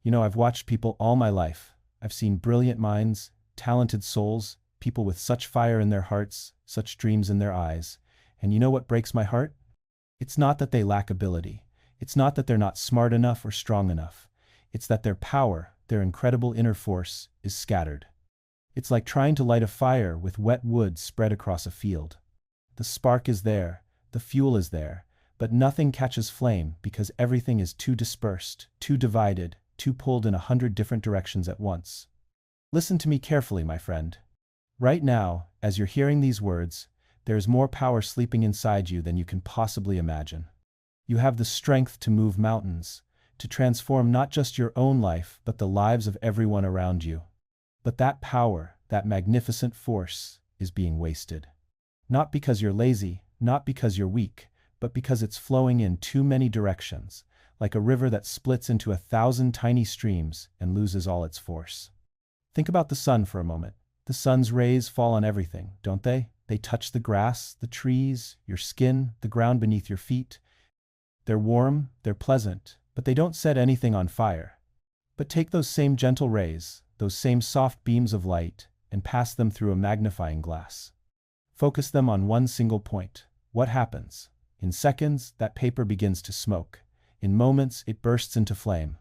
I've watched people all my life. I've seen brilliant minds, talented souls, people with such fire in their hearts, such dreams in their eyes. And you know what breaks my heart? It's not that they lack ability. It's not that they're not smart enough or strong enough. It's that their power, their incredible inner force, is scattered. It's like trying to light a fire with wet wood spread across a field. The spark is there, the fuel is there, but nothing catches flame because everything is too dispersed, too divided, too pulled in 100 different directions at once. Listen to me carefully, my friend. Right now, as you're hearing these words, there is more power sleeping inside you than you can possibly imagine. You have the strength to move mountains, to transform not just your own life but the lives of everyone around you. But that power, that magnificent force, is being wasted. Not because you're lazy, not because you're weak, but because it's flowing in too many directions, like a river that splits into 1,000 tiny streams and loses all its force. Think about the sun for a moment. The sun's rays fall on everything, don't they? They touch the grass, the trees, your skin, the ground beneath your feet. They're warm, they're pleasant, but they don't set anything on fire. But take those same gentle rays, those same soft beams of light, and pass them through a magnifying glass. Focus them on one single point. What happens? In seconds, that paper begins to smoke. In moments, it bursts into flame.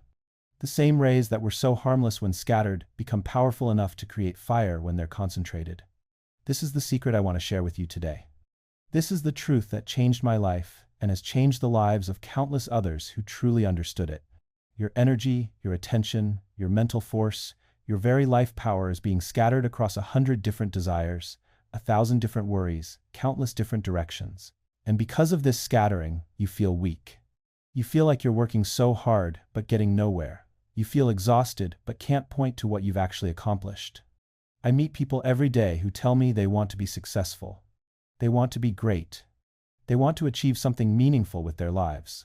The same rays that were so harmless when scattered become powerful enough to create fire when they're concentrated. This is the secret I want to share with you today. This is the truth that changed my life and has changed the lives of countless others who truly understood it. Your energy, your attention, your mental force, your very life power is being scattered across 100 different desires, 1,000 different worries, countless different directions. And because of this scattering, you feel weak. You feel like you're working so hard but getting nowhere. You feel exhausted but can't point to what you've actually accomplished. I meet people every day who tell me they want to be successful. They want to be great. They want to achieve something meaningful with their lives.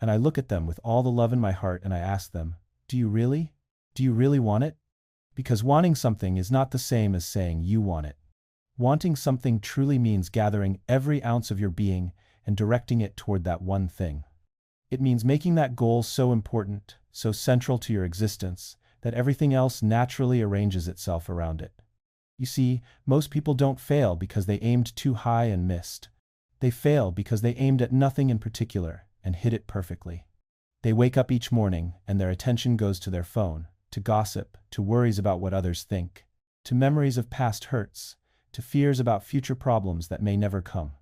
And I look at them with all the love in my heart and I ask them, do you really? Do you really want it? Because wanting something is not the same as saying you want it. Wanting something truly means gathering every ounce of your being and directing it toward that one thing. It means making that goal so important, so central to your existence, that everything else naturally arranges itself around it. You see, most people don't fail because they aimed too high and missed. They fail because they aimed at nothing in particular and hit it perfectly. They wake up each morning and their attention goes to their phone, to gossip, to worries about what others think, to memories of past hurts, to fears about future problems that may never come.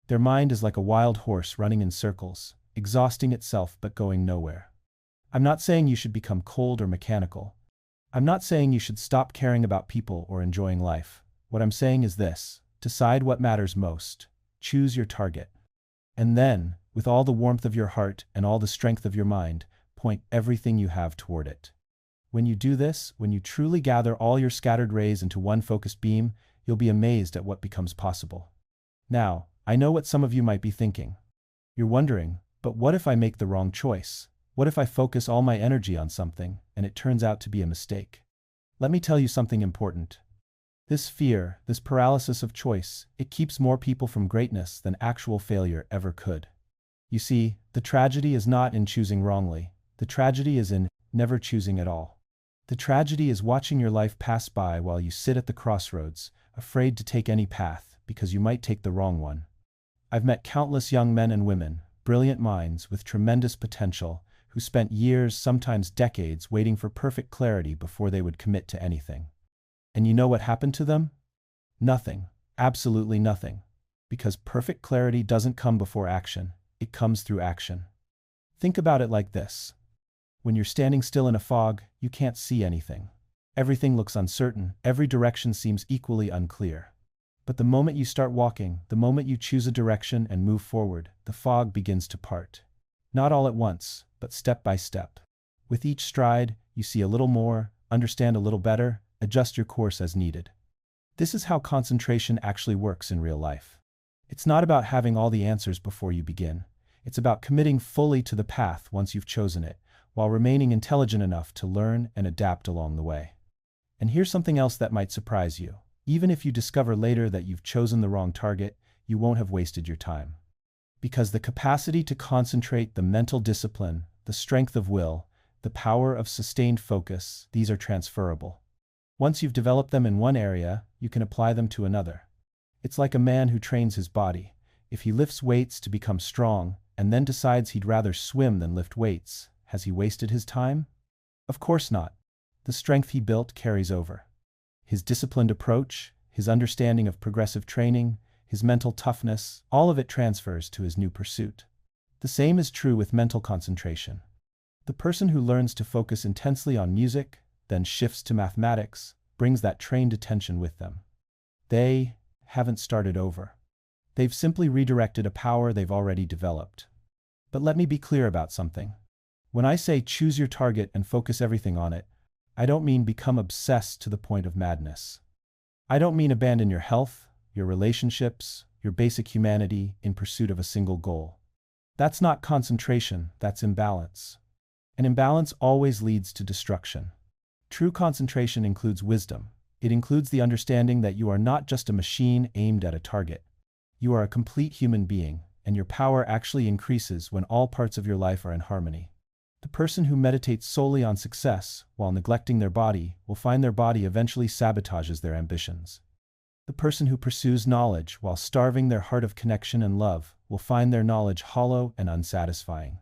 Their mind is like a wild horse running in circles, exhausting itself but going nowhere. I'm not saying you should become cold or mechanical. I'm not saying you should stop caring about people or enjoying life. What I'm saying is this: decide what matters most. Choose your target. And then, with all the warmth of your heart and all the strength of your mind, point everything you have toward it. When you do this, when you truly gather all your scattered rays into one focused beam, you'll be amazed at what becomes possible. Now, I know what some of you might be thinking. You're wondering, but what if I make the wrong choice? What if I focus all my energy on something, and it turns out to be a mistake? Let me tell you something important. This fear, this paralysis of choice, it keeps more people from greatness than actual failure ever could. You see, the tragedy is not in choosing wrongly. The tragedy is in never choosing at all. The tragedy is watching your life pass by while you sit at the crossroads, afraid to take any path because you might take the wrong one. I've met countless young men and women, brilliant minds with tremendous potential, who spent years, sometimes decades, waiting for perfect clarity before they would commit to anything. And you know what happened to them? Nothing. Absolutely nothing. Because perfect clarity doesn't come before action, it comes through action. Think about it like this. When you're standing still in a fog, you can't see anything. Everything looks uncertain, every direction seems equally unclear. But the moment you start walking, the moment you choose a direction and move forward, the fog begins to part. Not all at once, but step by step. With each stride, you see a little more, understand a little better, adjust your course as needed. This is how concentration actually works in real life. It's not about having all the answers before you begin. It's about committing fully to the path once you've chosen it, while remaining intelligent enough to learn and adapt along the way. And here's something else that might surprise you. Even if you discover later that you've chosen the wrong target, you won't have wasted your time. Because the capacity to concentrate, the mental discipline, the strength of will, the power of sustained focus, these are transferable. Once you've developed them in one area, you can apply them to another. It's like a man who trains his body. If he lifts weights to become strong, and then decides he'd rather swim than lift weights, has he wasted his time? Of course not. The strength he built carries over. His disciplined approach, his understanding of progressive training, his mental toughness, all of it transfers to his new pursuit. The same is true with mental concentration. The person who learns to focus intensely on music, then shifts to mathematics, brings that trained attention with them. They haven't started over. They've simply redirected a power they've already developed. But let me be clear about something. When I say choose your target and focus everything on it, I don't mean become obsessed to the point of madness. I don't mean abandon your health, your relationships, your basic humanity in pursuit of a single goal. That's not concentration, that's imbalance. And imbalance always leads to destruction. True concentration includes wisdom. It includes the understanding that you are not just a machine aimed at a target. You are a complete human being, and your power actually increases when all parts of your life are in harmony. The person who meditates solely on success while neglecting their body will find their body eventually sabotages their ambitions. The person who pursues knowledge while starving their heart of connection and love will find their knowledge hollow and unsatisfying.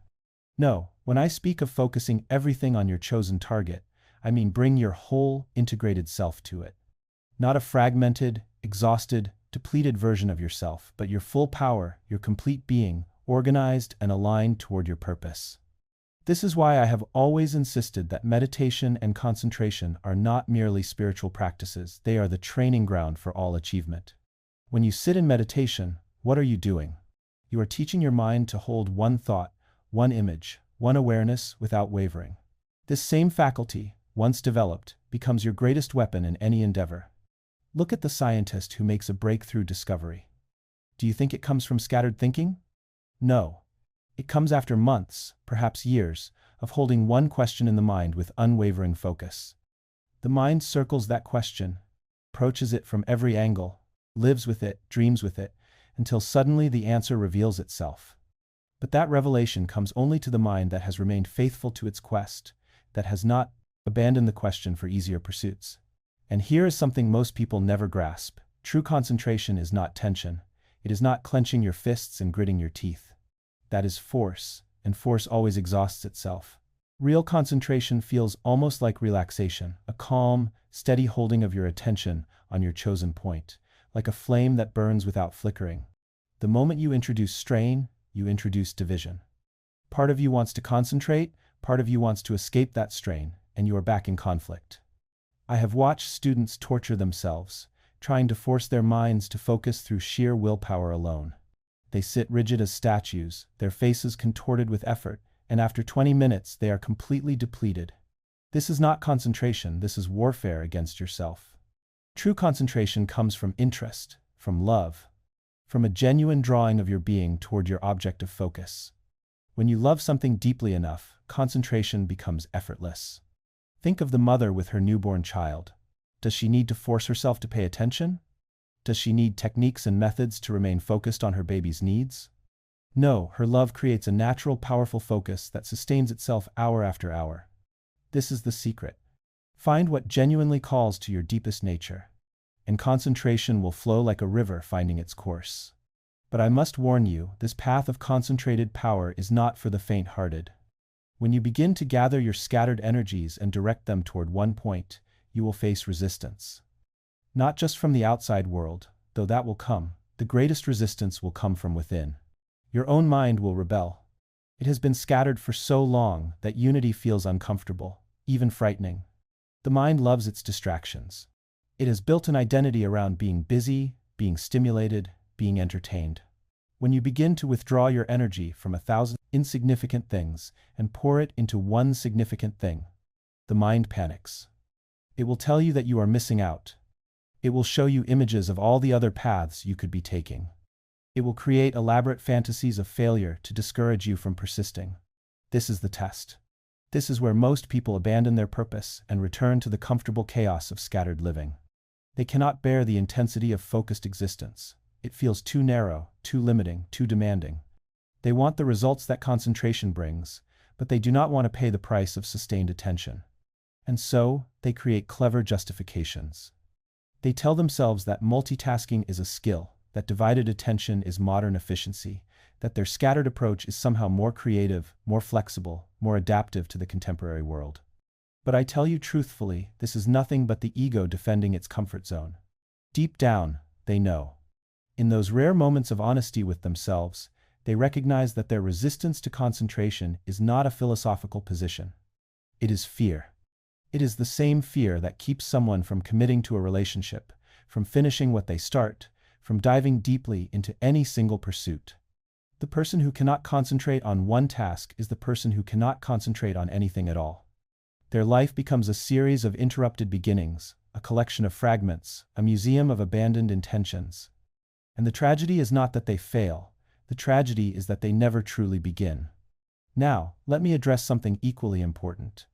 No, when I speak of focusing everything on your chosen target, I mean bring your whole, integrated self to it. Not a fragmented, exhausted, depleted version of yourself, but your full power, your complete being, organized and aligned toward your purpose. This is why I have always insisted that meditation and concentration are not merely spiritual practices, they are the training ground for all achievement. When you sit in meditation, what are you doing? You are teaching your mind to hold one thought, one image, one awareness without wavering. This same faculty, once developed, becomes your greatest weapon in any endeavor. Look at the scientist who makes a breakthrough discovery. Do you think it comes from scattered thinking? No. It comes after months, perhaps years, of holding one question in the mind with unwavering focus. The mind circles that question, approaches it from every angle, lives with it, dreams with it, until suddenly the answer reveals itself. But that revelation comes only to the mind that has remained faithful to its quest, that has not abandoned the question for easier pursuits. And here is something most people never grasp. True concentration is not tension. It is not clenching your fists and gritting your teeth. That is force, and force always exhausts itself. Real concentration feels almost like relaxation, a calm, steady holding of your attention on your chosen point, like a flame that burns without flickering. The moment you introduce strain, you introduce division. Part of you wants to concentrate, part of you wants to escape that strain, and you are back in conflict. I have watched students torture themselves, trying to force their minds to focus through sheer willpower alone. They sit rigid as statues, their faces contorted with effort, and after 20 minutes they are completely depleted. This is not concentration, this is warfare against yourself. True concentration comes from interest, from love, from a genuine drawing of your being toward your object of focus. When you love something deeply enough, concentration becomes effortless. Think of the mother with her newborn child. Does she need to force herself to pay attention? Does she need techniques and methods to remain focused on her baby's needs? No, her love creates a natural, powerful focus that sustains itself hour after hour. This is the secret. Find what genuinely calls to your deepest nature, and concentration will flow like a river finding its course. But I must warn you, this path of concentrated power is not for the faint-hearted. When you begin to gather your scattered energies and direct them toward one point, you will face resistance. Not just from the outside world, though that will come. The greatest resistance will come from within. Your own mind will rebel. It has been scattered for so long that unity feels uncomfortable, even frightening. The mind loves its distractions. It has built an identity around being busy, being stimulated, being entertained. When you begin to withdraw your energy from 1,000 insignificant things and pour it into one significant thing, the mind panics. It will tell you that you are missing out. It will show you images of all the other paths you could be taking. It will create elaborate fantasies of failure to discourage you from persisting. This is the test. This is where most people abandon their purpose and return to the comfortable chaos of scattered living. They cannot bear the intensity of focused existence. It feels too narrow, too limiting, too demanding. They want the results that concentration brings, but they do not want to pay the price of sustained attention. And so, they create clever justifications. They tell themselves that multitasking is a skill, that divided attention is modern efficiency, that their scattered approach is somehow more creative, more flexible, more adaptive to the contemporary world. But I tell you truthfully, this is nothing but the ego defending its comfort zone. Deep down, they know. In those rare moments of honesty with themselves, they recognize that their resistance to concentration is not a philosophical position. It is fear. It is the same fear that keeps someone from committing to a relationship, from finishing what they start, from diving deeply into any single pursuit. The person who cannot concentrate on one task is the person who cannot concentrate on anything at all. Their life becomes a series of interrupted beginnings, a collection of fragments, a museum of abandoned intentions. And the tragedy is not that they fail, the tragedy is that they never truly begin. Now, let me address something equally important.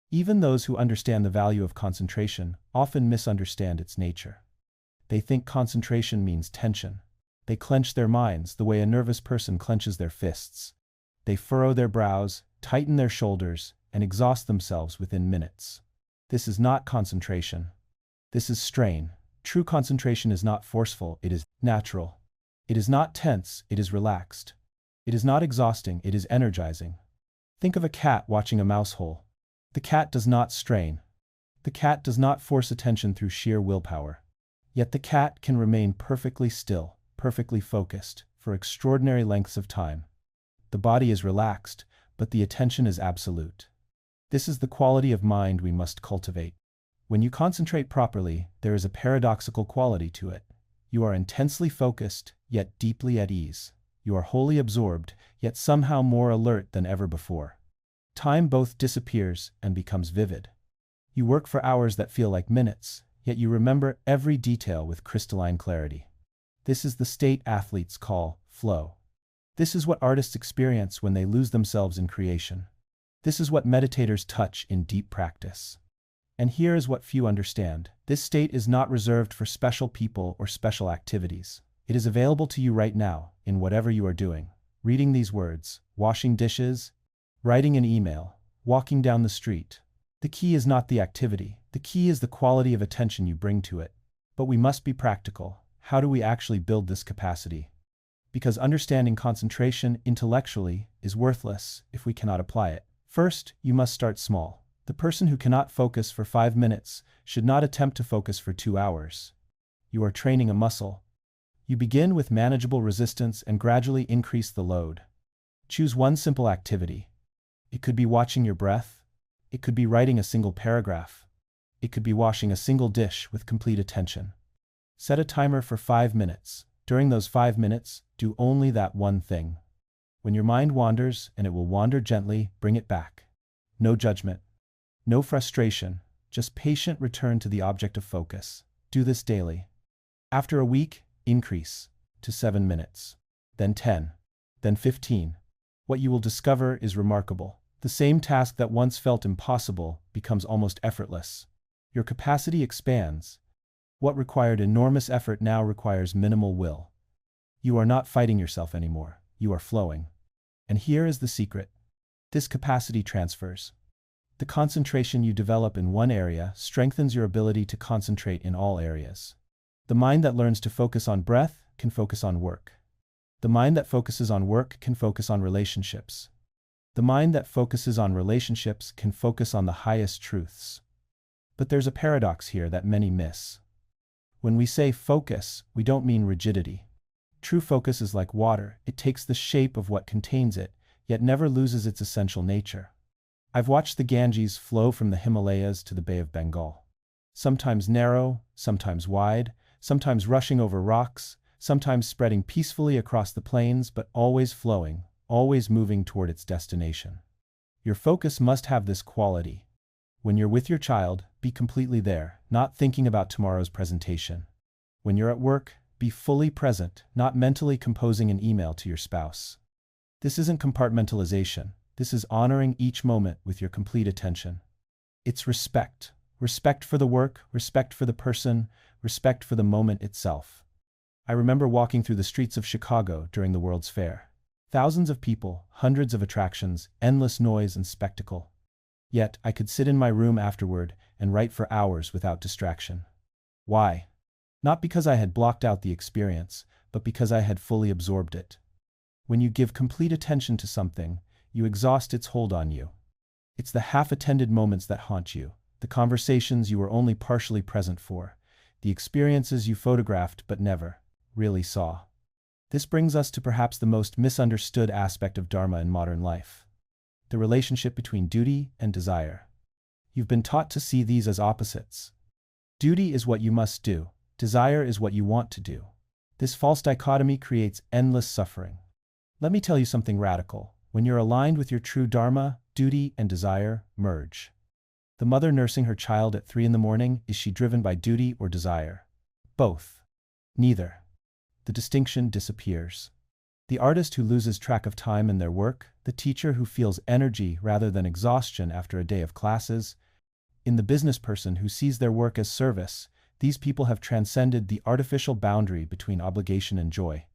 Even those who understand the value of concentration often misunderstand its nature. They think concentration means tension. They clench their minds the way a nervous person clenches their fists. They furrow their brows, tighten their shoulders, and exhaust themselves within minutes. This is not concentration. This is strain. True concentration is not forceful, it is natural. It is not tense, it is relaxed. It is not exhausting, it is energizing. Think of a cat watching a mouse hole. The cat does not strain. The cat does not force attention through sheer willpower. Yet the cat can remain perfectly still, perfectly focused, for extraordinary lengths of time. The body is relaxed, but the attention is absolute. This is the quality of mind we must cultivate. When you concentrate properly, there is a paradoxical quality to it. You are intensely focused, yet deeply at ease. You are wholly absorbed, yet somehow more alert than ever before. Time both disappears and becomes vivid. You work for hours that feel like minutes, yet you remember every detail with crystalline clarity. This is the state athletes call flow. This is what artists experience when they lose themselves in creation. This is what meditators touch in deep practice. And here is what few understand. This state is not reserved for special people or special activities. It is available to you right now, in whatever you are doing. Reading these words, washing dishes, writing an email, walking down the street. The key is not the activity. The key is the quality of attention you bring to it. But we must be practical. How do we actually build this capacity? Because understanding concentration intellectually is worthless if we cannot apply it. First, you must start small. The person who cannot focus for 5 minutes should not attempt to focus for 2 hours. You are training a muscle. You begin with manageable resistance and gradually increase the load. Choose one simple activity. It could be watching your breath. It could be writing a single paragraph. It could be washing a single dish with complete attention. Set a timer for 5 minutes. During those 5 minutes, do only that one thing. When your mind wanders, and it will wander gently, bring it back. No judgment. No frustration, just patient return to the object of focus. Do this daily. After a week, increase to 7 minutes, then 10, then 15. What you will discover is remarkable. The same task that once felt impossible becomes almost effortless. Your capacity expands. What required enormous effort now requires minimal will. You are not fighting yourself anymore. You are flowing. And here is the secret. This capacity transfers. The concentration you develop in one area strengthens your ability to concentrate in all areas. The mind that learns to focus on breath can focus on work. The mind that focuses on work can focus on relationships. The mind that focuses on relationships can focus on the highest truths. But there's a paradox here that many miss. When we say focus, we don't mean rigidity. True focus is like water. It takes the shape of what contains it, yet never loses its essential nature. I've watched the Ganges flow from the Himalayas to the Bay of Bengal. Sometimes narrow, sometimes wide, sometimes rushing over rocks, sometimes spreading peacefully across the plains, but always flowing, always moving toward its destination. Your focus must have this quality. When you're with your child, be completely there, not thinking about tomorrow's presentation. When you're at work, be fully present, not mentally composing an email to your spouse. This isn't compartmentalization. This is honoring each moment with your complete attention. It's respect. Respect for the work, respect for the person, respect for the moment itself. I remember walking through the streets of Chicago during the World's Fair. Thousands of people, hundreds of attractions, endless noise and spectacle. Yet, I could sit in my room afterward and write for hours without distraction. Why? Not because I had blocked out the experience, but because I had fully absorbed it. When you give complete attention to something, you exhaust its hold on you. It's the half-attended moments that haunt you, the conversations you were only partially present for, the experiences you photographed but never really saw. This brings us to perhaps the most misunderstood aspect of Dharma in modern life: the relationship between duty and desire. You've been taught to see these as opposites. Duty is what you must do, desire is what you want to do. This false dichotomy creates endless suffering. Let me tell you something radical. When you're aligned with your true Dharma, duty and desire merge. The mother nursing her child at 3 in the morning, is she driven by duty or desire? Both. Neither. The distinction disappears. The artist who loses track of time in their work, the teacher who feels energy rather than exhaustion after a day of classes, in the business person who sees their work as service, these people have transcended the artificial boundary between obligation and joy.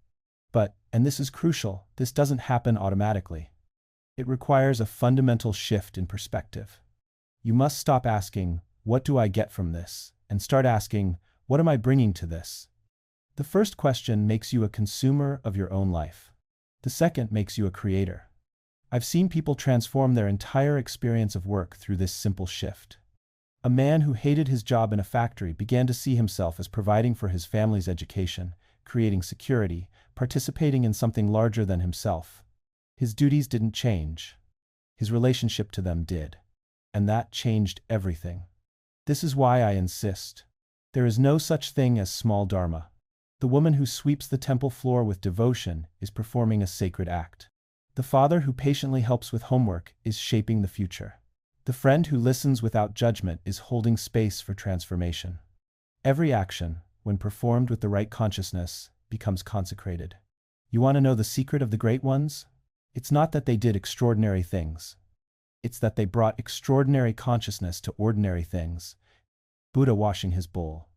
But, and this is crucial, this doesn't happen automatically. It requires a fundamental shift in perspective. You must stop asking, "What do I get from this?" and start asking, "What am I bringing to this?" The first question makes you a consumer of your own life. The second makes you a creator. I've seen people transform their entire experience of work through this simple shift. A man who hated his job in a factory began to see himself as providing for his family's education, creating security, participating in something larger than himself. His duties didn't change. His relationship to them did. And that changed everything. This is why I insist. There is no such thing as small dharma. The woman who sweeps the temple floor with devotion is performing a sacred act. The father who patiently helps with homework is shaping the future. The friend who listens without judgment is holding space for transformation. Every action, when performed with the right consciousness, becomes consecrated. You want to know the secret of the great ones? It's not that they did extraordinary things. It's that they brought extraordinary consciousness to ordinary things. Buddha washing his bowl.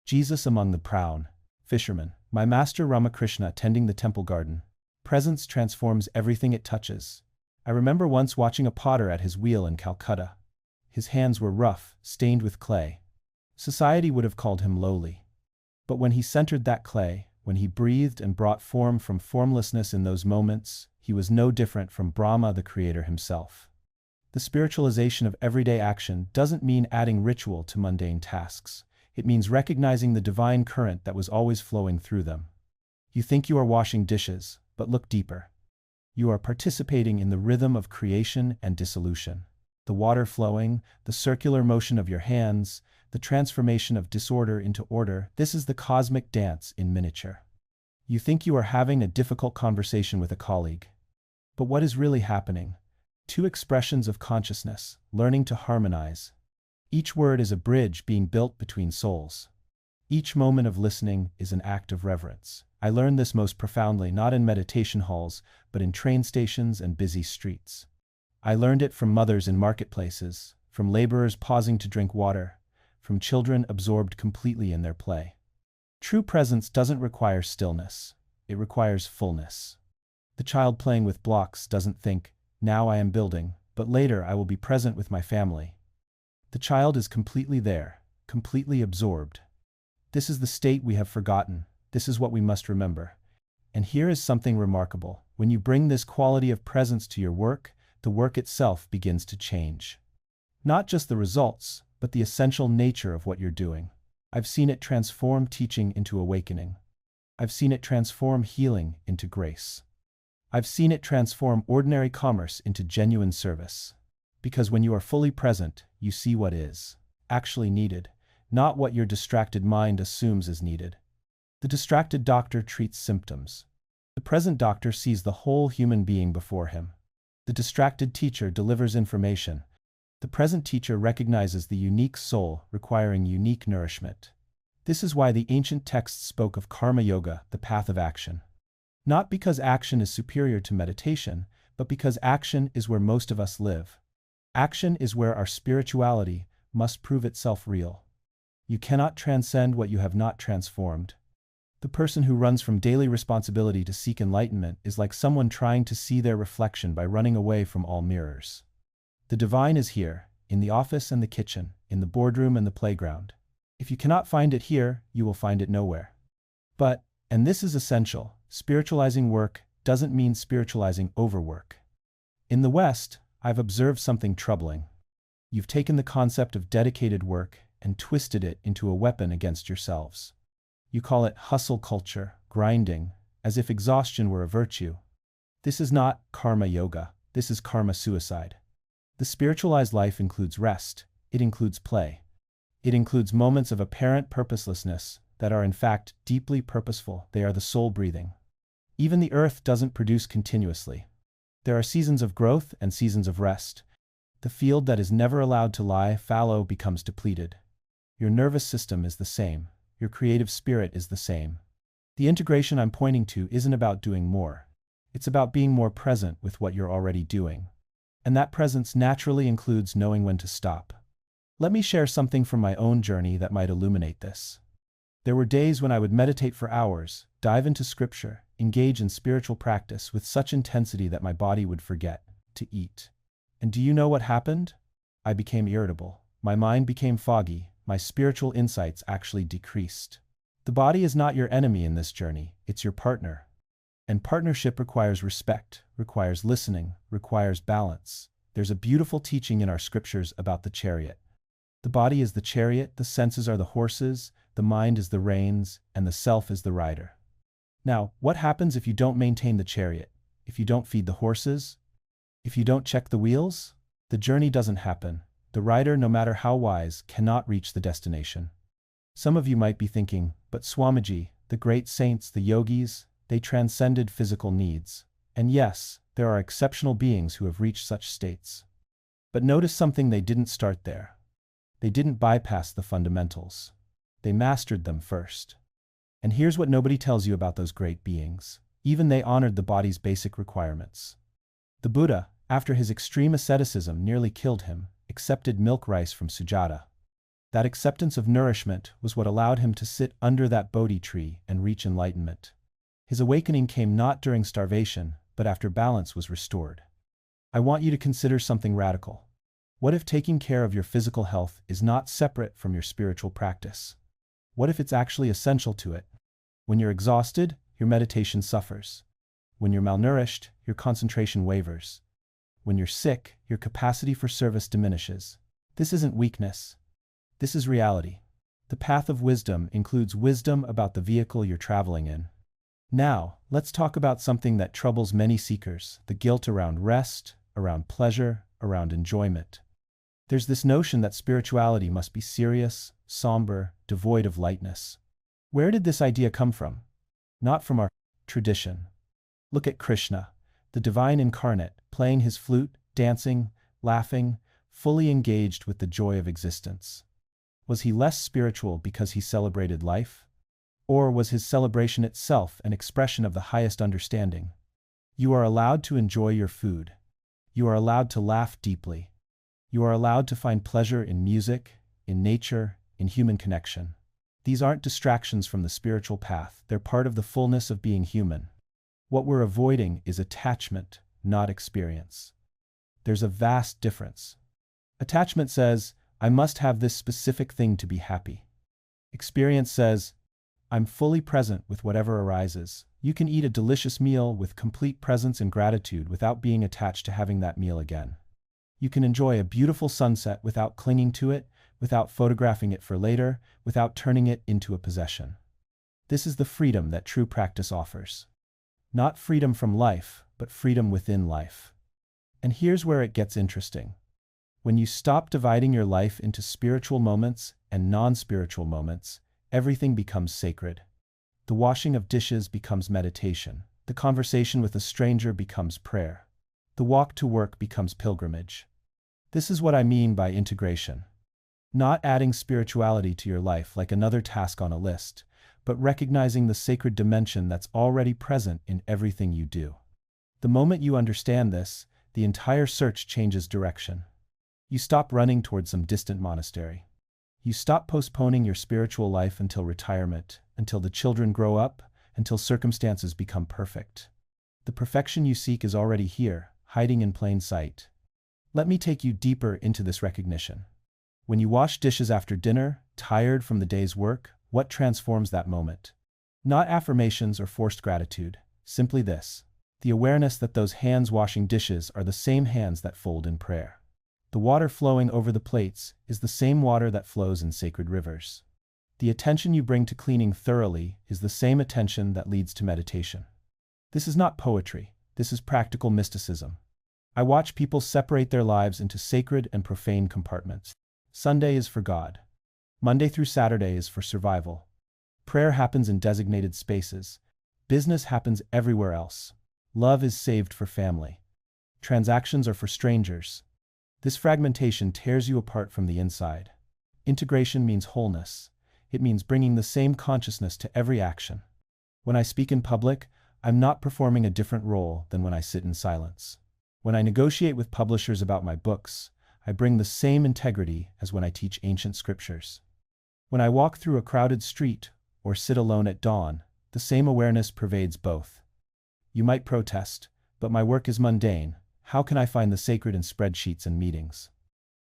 Jesus among the proud fishermen. My master Ramakrishna tending the temple garden. Presence transforms everything it touches. I remember once watching a potter at his wheel in Calcutta. His hands were rough, stained with clay. Society would have called him lowly. But when he centered that clay, when he breathed and brought form from formlessness in those moments, he was no different from Brahma, the creator himself. The spiritualization of everyday action doesn't mean adding ritual to mundane tasks. It means recognizing the divine current that was always flowing through them. You think you are washing dishes, but look deeper. You are participating in the rhythm of creation and dissolution. The water flowing, the circular motion of your hands, the transformation of disorder into order, this is the cosmic dance in miniature. You think you are having a difficult conversation with a colleague. But what is really happening? Two expressions of consciousness, learning to harmonize. Each word is a bridge being built between souls. Each moment of listening is an act of reverence. I learned this most profoundly not in meditation halls, but in train stations and busy streets. I learned it from mothers in marketplaces, from laborers pausing to drink water, from children absorbed completely in their play. True presence doesn't require stillness. It requires fullness. The child playing with blocks doesn't think, "Now I am building, but later I will be present with my family." The child is completely there, completely absorbed. This is the state we have forgotten. This is what we must remember. And here is something remarkable. When you bring this quality of presence to your work, the work itself begins to change. Not just the results, but the essential nature of what you're doing. I've seen it transform teaching into awakening. I've seen it transform healing into grace. I've seen it transform ordinary commerce into genuine service. Because when you are fully present, you see what is actually needed, not what your distracted mind assumes is needed. The distracted doctor treats symptoms. The present doctor sees the whole human being before him. The distracted teacher delivers information. The present teacher recognizes the unique soul requiring unique nourishment. This is why the ancient texts spoke of karma yoga, the path of action. Not because action is superior to meditation, but because action is where most of us live. Action is where our spirituality must prove itself real. You cannot transcend what you have not transformed. The person who runs from daily responsibility to seek enlightenment is like someone trying to see their reflection by running away from all mirrors. The divine is here, in the office and the kitchen, in the boardroom and the playground. If you cannot find it here, you will find it nowhere. But, and this is essential, spiritualizing work doesn't mean spiritualizing overwork. In the West, I've observed something troubling. You've taken the concept of dedicated work and twisted it into a weapon against yourselves. You call it hustle culture, grinding, as if exhaustion were a virtue. This is not karma yoga, this is karma suicide. The spiritualized life includes rest, it includes play. It includes moments of apparent purposelessness that are in fact deeply purposeful, they are the soul breathing. Even the earth doesn't produce continuously. There are seasons of growth and seasons of rest. The field that is never allowed to lie fallow becomes depleted. Your nervous system is the same. Your creative spirit is the same. The integration I'm pointing to isn't about doing more. It's about being more present with what you're already doing. And that presence naturally includes knowing when to stop. Let me share something from my own journey that might illuminate this. There were days when I would meditate for hours, dive into scripture, engage in spiritual practice with such intensity that my body would forget to eat. And do you know what happened? I became irritable. My mind became foggy. My spiritual insights actually decreased. The body is not your enemy in this journey, it's your partner. And partnership requires respect, requires listening, requires balance. There's a beautiful teaching in our scriptures about the chariot. The body is the chariot, the senses are the horses, the mind is the reins, and the self is the rider. Now, what happens if you don't maintain the chariot? If you don't feed the horses? If you don't check the wheels? The journey doesn't happen. The rider, no matter how wise, cannot reach the destination. Some of you might be thinking, but Swamiji, the great saints, the yogis, they transcended physical needs. And yes, there are exceptional beings who have reached such states. But notice something, they didn't start there. They didn't bypass the fundamentals. They mastered them first. And here's what nobody tells you about those great beings. Even they honored the body's basic requirements. The Buddha, after his extreme asceticism nearly killed him, accepted milk rice from Sujata. That acceptance of nourishment was what allowed him to sit under that Bodhi tree and reach enlightenment. His awakening came not during starvation, but after balance was restored. I want you to consider something radical. What if taking care of your physical health is not separate from your spiritual practice? What if it's actually essential to it? When you're exhausted, your meditation suffers. When you're malnourished, your concentration wavers. When you're sick, your capacity for service diminishes. This isn't weakness. This is reality. The path of wisdom includes wisdom about the vehicle you're traveling in. Now, let's talk about something that troubles many seekers, the guilt around rest, around pleasure, around enjoyment. There's this notion that spirituality must be serious, somber, devoid of lightness. Where did this idea come from? Not from our tradition. Look at Krishna, the divine incarnate, playing his flute, dancing, laughing, fully engaged with the joy of existence. Was he less spiritual because he celebrated life? Or was his celebration itself an expression of the highest understanding? You are allowed to enjoy your food. You are allowed to laugh deeply. You are allowed to find pleasure in music, in nature, in human connection. These aren't distractions from the spiritual path, they're part of the fullness of being human. What we're avoiding is attachment, not experience. There's a vast difference. Attachment says, I must have this specific thing to be happy. Experience says, I'm fully present with whatever arises. You can eat a delicious meal with complete presence and gratitude without being attached to having that meal again. You can enjoy a beautiful sunset without clinging to it, without photographing it for later, without turning it into a possession. This is the freedom that true practice offers. Not freedom from life, but freedom within life. And here's where it gets interesting. When you stop dividing your life into spiritual moments and non-spiritual moments, everything becomes sacred. The washing of dishes becomes meditation. The conversation with a stranger becomes prayer. The walk to work becomes pilgrimage. This is what I mean by integration. Not adding spirituality to your life like another task on a list, but recognizing the sacred dimension that's already present in everything you do. The moment you understand this, the entire search changes direction. You stop running towards some distant monastery. You stop postponing your spiritual life until retirement, until the children grow up, until circumstances become perfect. The perfection you seek is already here, hiding in plain sight. Let me take you deeper into this recognition. When you wash dishes after dinner, tired from the day's work, what transforms that moment? Not affirmations or forced gratitude, simply this: the awareness that those hands washing dishes are the same hands that fold in prayer. The water flowing over the plates is the same water that flows in sacred rivers. The attention you bring to cleaning thoroughly is the same attention that leads to meditation. This is not poetry, this is practical mysticism. I watch people separate their lives into sacred and profane compartments. Sunday is for God. Monday through Saturday is for survival. Prayer happens in designated spaces. Business happens everywhere else. Love is saved for family. Transactions are for strangers. This fragmentation tears you apart from the inside. Integration means wholeness. It means bringing the same consciousness to every action. When I speak in public, I'm not performing a different role than when I sit in silence. When I negotiate with publishers about my books, I bring the same integrity as when I teach ancient scriptures. When I walk through a crowded street or sit alone at dawn, the same awareness pervades both. You might protest, but my work is mundane. How can I find the sacred in spreadsheets and meetings?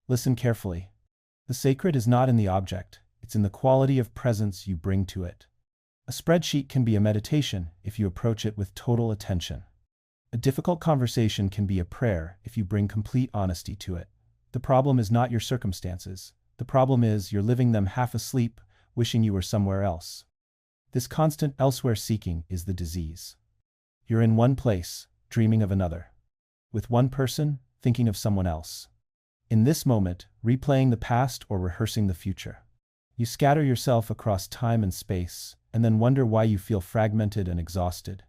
Listen carefully. The sacred is not in the object, it's in the quality of presence you bring to it. A spreadsheet can be a meditation if you approach it with total attention. A difficult conversation can be a prayer if you bring complete honesty to it. The problem is not your circumstances. The problem is you're living them half asleep, wishing you were somewhere else. This constant elsewhere seeking is the disease. You're in one place, dreaming of another. With one person, thinking of someone else. In this moment, replaying the past or rehearsing the future. You scatter yourself across time and space, and then wonder why you feel fragmented and exhausted.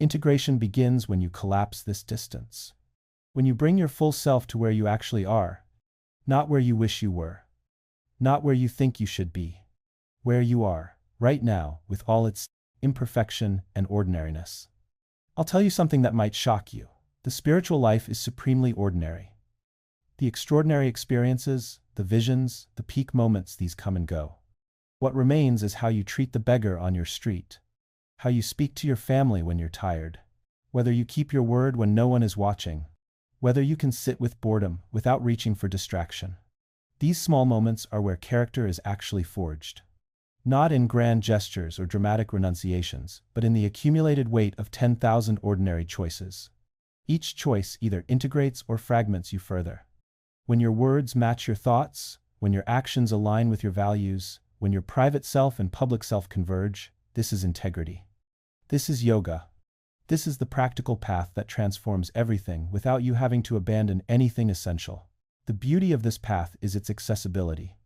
Integration begins when you collapse this distance. When you bring your full self to where you actually are, not where you wish you were, not where you think you should be, where you are, right now, with all its imperfection and ordinariness. I'll tell you something that might shock you. The spiritual life is supremely ordinary. The extraordinary experiences, the visions, the peak moments, these come and go. What remains is how you treat the beggar on your street, how you speak to your family when you're tired, whether you keep your word when no one is watching, whether you can sit with boredom without reaching for distraction. These small moments are where character is actually forged. Not in grand gestures or dramatic renunciations, but in the accumulated weight of 10,000 ordinary choices. Each choice either integrates or fragments you further. When your words match your thoughts, when your actions align with your values, when your private self and public self converge, this is integrity. This is yoga. This is the practical path that transforms everything without you having to abandon anything essential. The beauty of this path is its accessibility.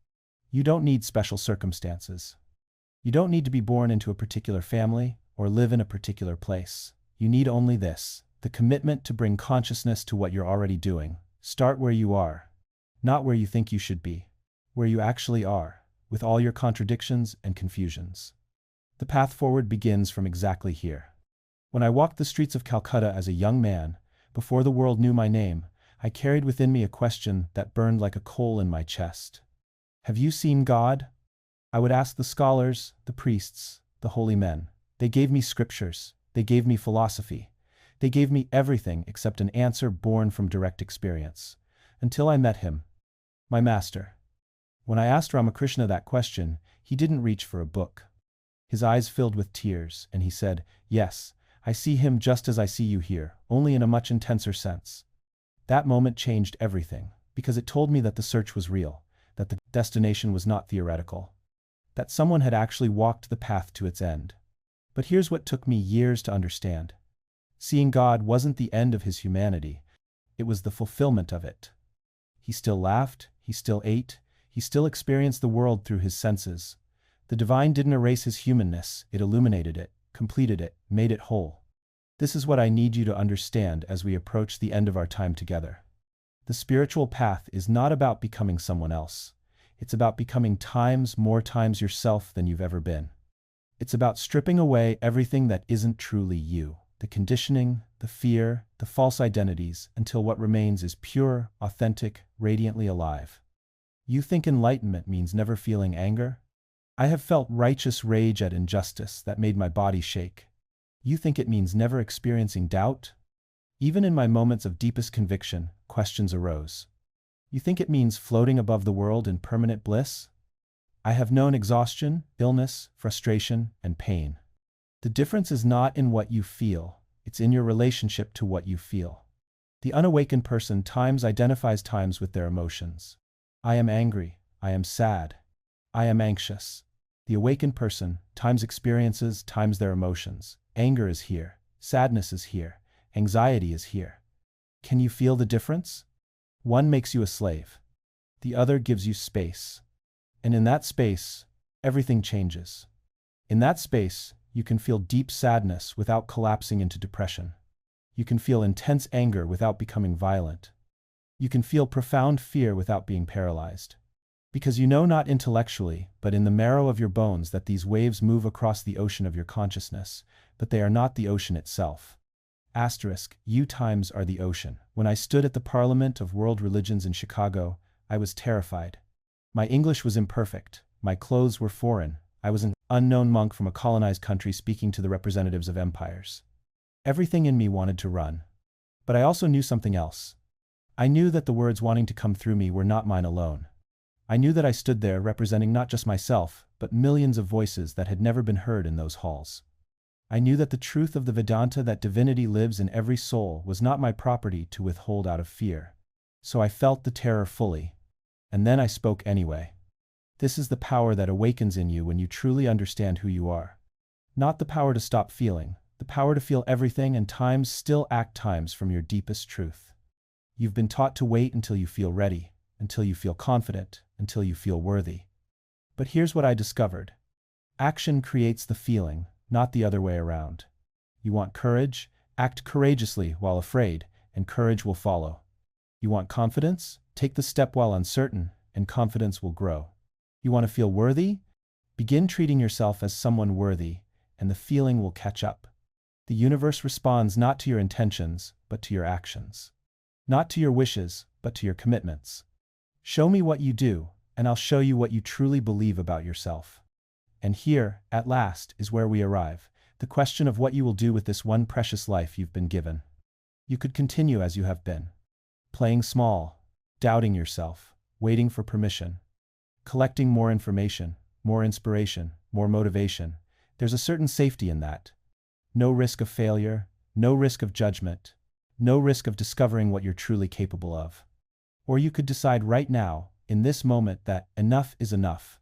You don't need special circumstances. You don't need to be born into a particular family or live in a particular place. You need only this: the commitment to bring consciousness to what you're already doing. Start where you are, not where you think you should be, where you actually are, with all your contradictions and confusions. The path forward begins from exactly here. When I walked the streets of Calcutta as a young man, before the world knew my name, I carried within me a question that burned like a coal in my chest. Have you seen God? I would ask the scholars, the priests, the holy men. They gave me scriptures, they gave me philosophy, they gave me everything except an answer born from direct experience, until I met him, my master. When I asked Ramakrishna that question, he didn't reach for a book. His eyes filled with tears, and he said, "Yes, I see him just as I see you here, only in a much intenser sense." That moment changed everything, because it told me that the search was real, that the destination was not theoretical, that someone had actually walked the path to its end. But here's what took me years to understand. Seeing God wasn't the end of his humanity, it was the fulfillment of it. He still laughed, he still ate, he still experienced the world through his senses. The divine didn't erase his humanness, it illuminated it, completed it, made it whole. This is what I need you to understand as we approach the end of our time together. The spiritual path is not about becoming someone else. It's about becoming more times yourself than you've ever been. It's about stripping away everything that isn't truly you, the conditioning, the fear, the false identities, until what remains is pure, authentic, radiantly alive. You think enlightenment means never feeling anger? I have felt righteous rage at injustice that made my body shake. You think it means never experiencing doubt? Even in my moments of deepest conviction, questions arose. You think it means floating above the world in permanent bliss? I have known exhaustion, illness, frustration, and pain. The difference is not in what you feel, it's in your relationship to what you feel. The unawakened person identifies times with their emotions. I am angry, I am sad, I am anxious. The awakened person experiences their emotions. Anger is here, sadness is here, anxiety is here. Can you feel the difference? One makes you a slave. The other gives you space. And in that space, everything changes. In that space, you can feel deep sadness without collapsing into depression. You can feel intense anger without becoming violent. You can feel profound fear without being paralyzed. Because you know not intellectually, but in the marrow of your bones that these waves move across the ocean of your consciousness, but they are not the ocean itself. You times are the ocean. When I stood at the Parliament of World Religions in Chicago, I was terrified. My English was imperfect, my clothes were foreign, I was an unknown monk from a colonized country speaking to the representatives of empires. Everything in me wanted to run. But I also knew something else. I knew that the words wanting to come through me were not mine alone. I knew that I stood there representing not just myself, but millions of voices that had never been heard in those halls. I knew that the truth of the Vedanta, that divinity lives in every soul, was not my property to withhold out of fear. So I felt the terror fully. And then I spoke anyway. This is the power that awakens in you when you truly understand who you are. Not the power to stop feeling, the power to feel everything and still act from your deepest truth. You've been taught to wait until you feel ready, until you feel confident, until you feel worthy. But here's what I discovered. Action creates the feeling, not the other way around. You want courage? Act courageously while afraid, and courage will follow. You want confidence? Take the step while uncertain, and confidence will grow. You want to feel worthy? Begin treating yourself as someone worthy, and the feeling will catch up. The universe responds not to your intentions, but to your actions. Not to your wishes, but to your commitments. Show me what you do, and I'll show you what you truly believe about yourself. And here, at last, is where we arrive, the question of what you will do with this one precious life you've been given. You could continue as you have been. Playing small, doubting yourself, waiting for permission, collecting more information, more inspiration, more motivation. There's a certain safety in that. No risk of failure, no risk of judgment, no risk of discovering what you're truly capable of. Or you could decide right now, in this moment, that enough is enough.